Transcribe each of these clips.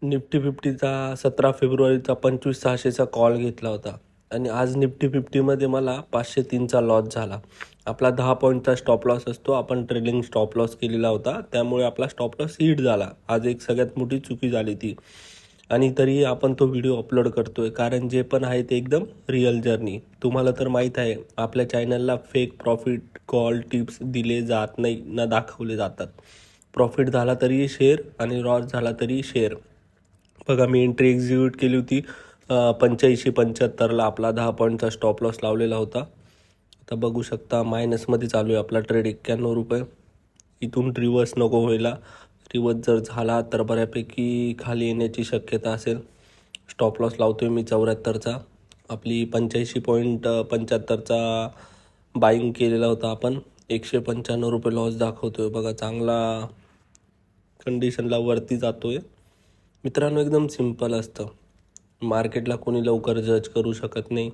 Nifty फिफ्टीचा 17 फेब्रुवारीचा 25,600चा call घेतला होता आणि आज निफ्टी फिफ्टीमध्ये मला 503चा लॉस झाला. आपला 10 पॉईंटचा स्टॉप लॉस असतो, आपण ट्रेलिंग स्टॉप लॉस केलेला होता, त्यामुळे आपला स्टॉप लॉस हिट झाला. आज एक सगळ्यात मोठी चुकी झाली ती, आणि तरीही आपण तो व्हिडिओ अपलोड करतोय कारण जे पण आहे ते एकदम रिअल जर्नी. तुम्हाला तर माहीत आहे आपल्या चॅनलला फेक प्रॉफिट कॉल टिप्स दिले जात नाही ना दाखवले जातात. प्रॉफिट झाला तरी शेअर आणि लॉस झाला तरी शेअर. बघा, मी एंट्री एक्झिक्यूट केली होती 85-75ला. आपला 10 पॉईंटचा स्टॉप लॉस लावलेला होता. आता बघू शकता मायनसमध्ये चालू आहे आपला ट्रेड, 91 रुपये. इथून रिवर्स नको व्हायला. रिवर्स जर झाला तर बऱ्यापैकी खाली येण्याची शक्यता असेल. स्टॉप लॉस लावतो आहे मी 74चा. आपली 85.75चा बाईंग केलेला होता आपण. 195 रुपये लॉस दाखवतो आहे. बघा, चांगला कंडिशनला वरती जातो आहे. मित्रांनो, एकदम सिम्पल असतं. मार्केटला कोणी लवकर जज करू शकत नाही.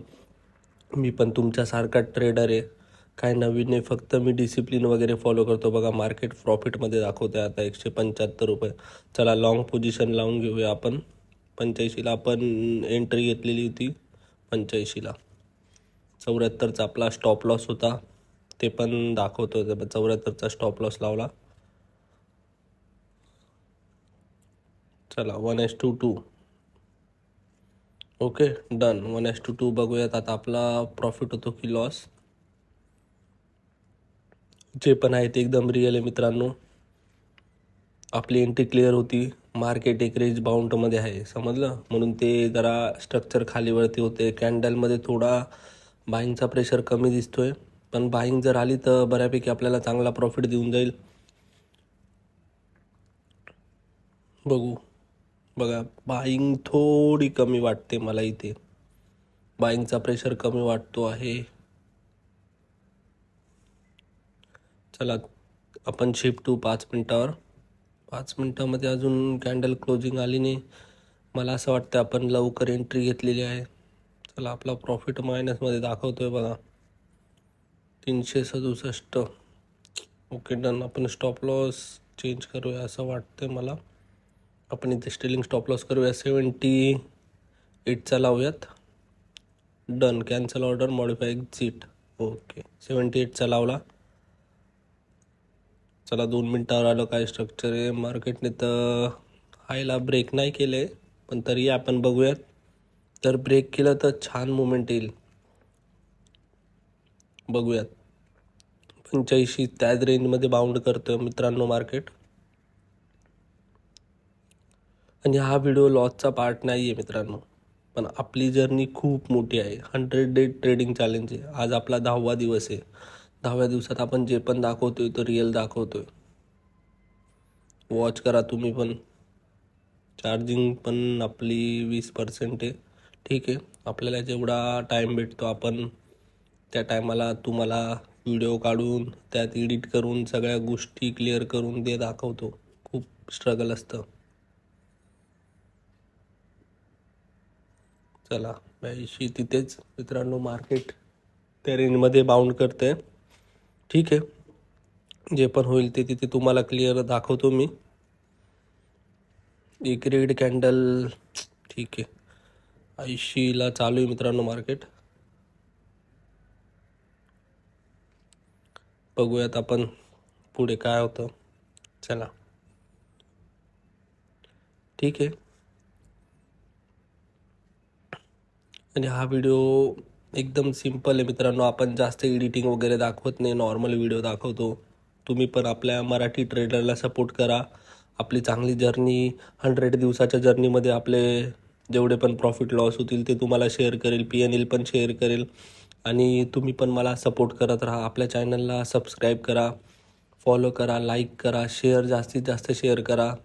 मी पण तुमच्यासारखा ट्रेडर आहे, काय नवीन नाही. फक्त मी डिसिप्लिन वगैरे फॉलो करतो. बघा, मार्केट प्रॉफिटमध्ये दाखवते आता 175 रुपये. चला, लॉंग पोझिशन लावून घेऊया आपण. 85ला आपण एंट्री घेतलेली होती. 85ला 74चा आपला स्टॉप लॉस होता, ते पण दाखवतो. 74चा स्टॉप लॉस लावला. चला, 1:2. Okay, done. 1:2 बघूयात आता आपला प्रॉफिट होतो की लॉस. जे पण आहे ते एकदम रिअल आहे मित्रांनो. आपली एंट्री क्लिअर होती. मार्केट एक रेंज बाउंडमध्ये आहे, समजलं, म्हणून ते जरा स्ट्रक्चर खालीवरती होते. कॅन्डलमध्ये थोडा बाईंगचा प्रेशर कमी दिसतोय, पण बाईंग जर आली तर बऱ्यापैकी आपल्याला चांगला प्रॉफिट देऊन जाईल. बघा, बाईंग थोडी कमी वाटते मला इथे. बाईंगचा प्रेशर कमी वाटतो आहे. चला, आपण शिफ्ट टू 5 मिनटावर. 5 मिनटामध्ये अजून कॅन्डल क्लोजिंग आली नाही. मला असं वाटतं आपण लवकर एंट्री घेतलेली आहे. चला, आपला प्रॉफिट मायनसमध्ये दाखवतोय बघा, 367. Okay, done. आपण स्टॉप लॉस चेंज करूया असं वाटतं मला. आपण इथे स्टेलिंग स्टॉप लॉस करूया. 78चा लावूयात. Done. Cancel order, modify exit. Okay, 78चा लावला. चला, 2 मिनटावर आलो. काय स्ट्रक्चर आहे मार्केटने तर हायला ब्रेक नाही केले, पण तरी आपण बघूयात. तर ब्रेक केलं तर छान मुवमेंट येईल. बघूयात. 85 त्याच रेंजमध्ये बाउंड करतं मित्रांनो मार्केट. आणि हा व्हिडिओ लॉसचा पार्ट नाही आहे मित्रांनो, पण आपली जर्नी खूप मोठी आहे. 100 डे ट्रेडिंग चॅलेंज आहे. आज आपला 10वा दिवस आहे. 10व्या दिवसात आपण जे पण दाखवतोय तो रिअल दाखवतोय. वॉच करा तुम्ही पण. चार्जिंग पण आपली 20% आहे. ठीक आहे, आपल्याला जेवढा टाईम भेटतो आपण त्या टायमाला तुम्हाला व्हिडिओ काढून त्यात एडिट करून सगळ्या गोष्टी क्लिअर करून ते दाखवतो. खूप स्ट्रगल असतं. चला, 82 तिथेच मित्रांनो. मार्केट त्या रेंजमध्ये बाउंड करते. ठीक आहे, जे पण होईल ते तिथे तुम्हाला क्लिअर दाखवतो मी. एक रेड कॅन्डल. ठीक आहे, 80ला चालू आहे मित्रांनो मार्केट. बघूयात आपण पुढे काय होतं. चला, ठीक आहे. आणि हा व्हिडिओ एकदम सिम्पल आहे मित्रांनो. आपण जास्त एडिटिंग वगैरे दाखवत नाही, नॉर्मल व्हिडिओ दाखवतो. तुम्ही पण आपल्या मराठी ट्रेडरला सपोर्ट करा. आपली चांगली जर्नी, 100 दिवसाच्या जर्नीमध्ये आपले जेवढे पण प्रॉफिट लॉस होतील ते तुम्हाला शेअर करेल. PNL पण शेअर करेल. आणि तुम्ही पण मला सपोर्ट करत राहा. आपल्या चॅनलला सबस्क्राईब करा, फॉलो करा, लाईक करा, शेअर, जास्तीत जास्त शेअर करा.